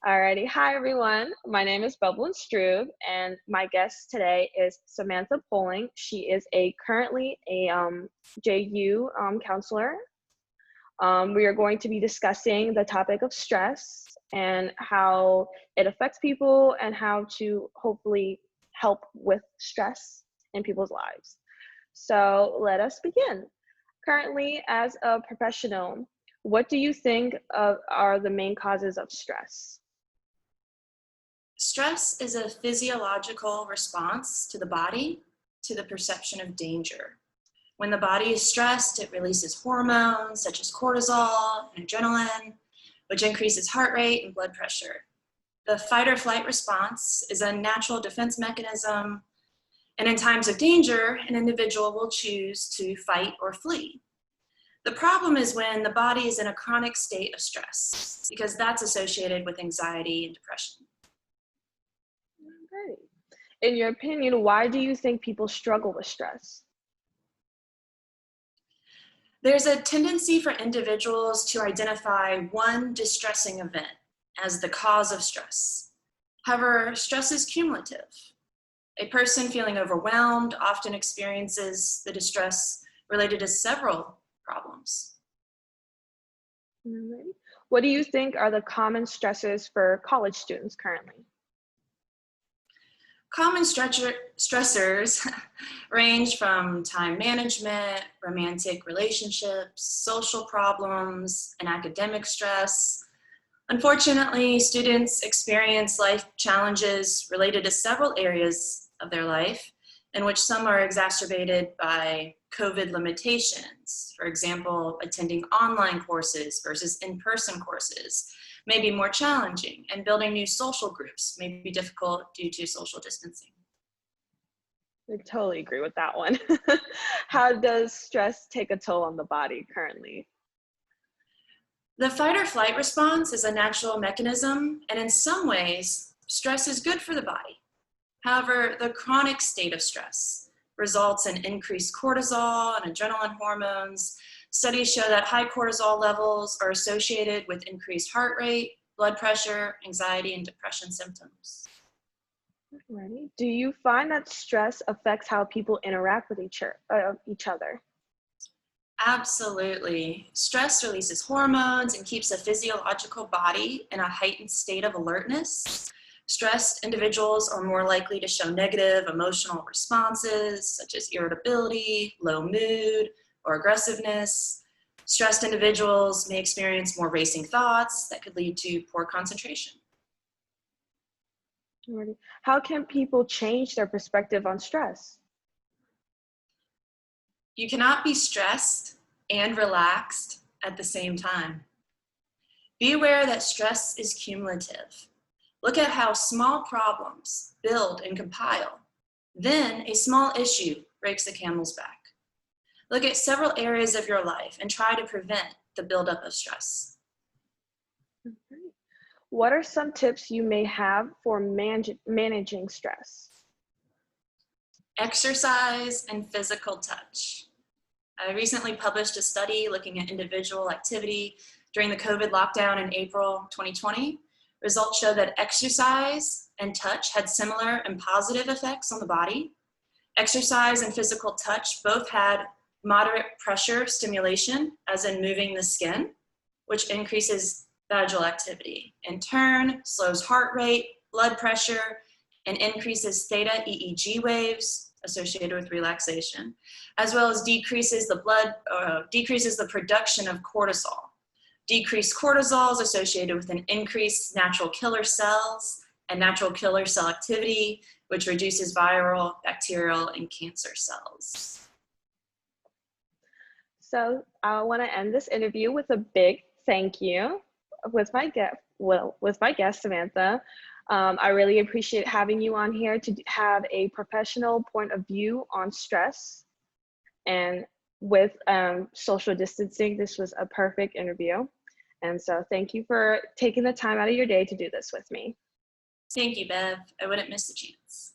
Alrighty, hi everyone. My name is Bubbling Strube, and my guest today is Samantha Poling. She is currently a JU counselor. We are going to be discussing the topic of stress and how it affects people and how to hopefully help with stress in people's lives. So let us begin. Currently, as a professional, what do you think are the main causes of stress? Stress is a physiological response to the body to the perception of danger. When the body is stressed, it releases hormones such as cortisol and adrenaline, which increases heart rate and blood pressure. The fight or flight response is a natural defense mechanism, and in times of danger, an individual will choose to fight or flee. The problem is when the body is in a chronic state of stress, because that's associated with anxiety and depression. Right. In your opinion, why do you think people struggle with stress? There's a tendency for individuals to identify one distressing event as the cause of stress. However, stress is cumulative. A person feeling overwhelmed often experiences the distress related to several problems. Alright. What do you think are the common stresses for college students currently? Common stressors range from time management, romantic relationships, social problems, and academic stress. Unfortunately, students experience life challenges related to several areas of their life, in which some are exacerbated by COVID limitations. For example, attending online courses versus in-person courses may be more challenging, and building new social groups may be difficult due to social distancing. I totally agree with that one. How does stress take a toll on the body currently? The fight or flight response is a natural mechanism, and in some ways, stress is good for the body. However, the chronic state of stress results in increased cortisol and adrenaline hormones. Studies show that high cortisol levels are associated with increased heart rate, blood pressure, anxiety, and depression symptoms. Alrighty. Do you find that stress affects how people interact with each other? Absolutely. Stress releases hormones and keeps the physiological body in a heightened state of alertness. Stressed individuals are more likely to show negative emotional responses, such as irritability, low mood, or aggressiveness. Stressed individuals may experience more racing thoughts that could lead to poor concentration. Alrighty. How can people change their perspective on stress? You cannot be stressed and relaxed at the same time. Be aware that stress is cumulative. Look at how small problems build and compile. Then a small issue breaks the camel's back. Look at several areas of your life and try to prevent the buildup of stress. Okay. What are some tips you may have for managing stress? Exercise and physical touch. I recently published a study looking at individual activity during the COVID lockdown in April 2020. Results show that exercise and touch had similar and positive effects on the body. Exercise and physical touch both had moderate pressure stimulation, as in moving the skin, which increases vagal activity. In turn, slows heart rate, blood pressure, and increases theta EEG waves associated with relaxation, as well as decreases the production of cortisol. Decreased cortisol is associated with an increased natural killer cells and natural killer cell activity, which reduces viral, bacterial, and cancer cells. So I want to end this interview with a big thank you with my guest Samantha. I really appreciate having you on here to have a professional point of view on stress. And with social distancing, this was a perfect interview. And so thank you for taking the time out of your day to do this with me. Thank you, Bev. I wouldn't miss the chance.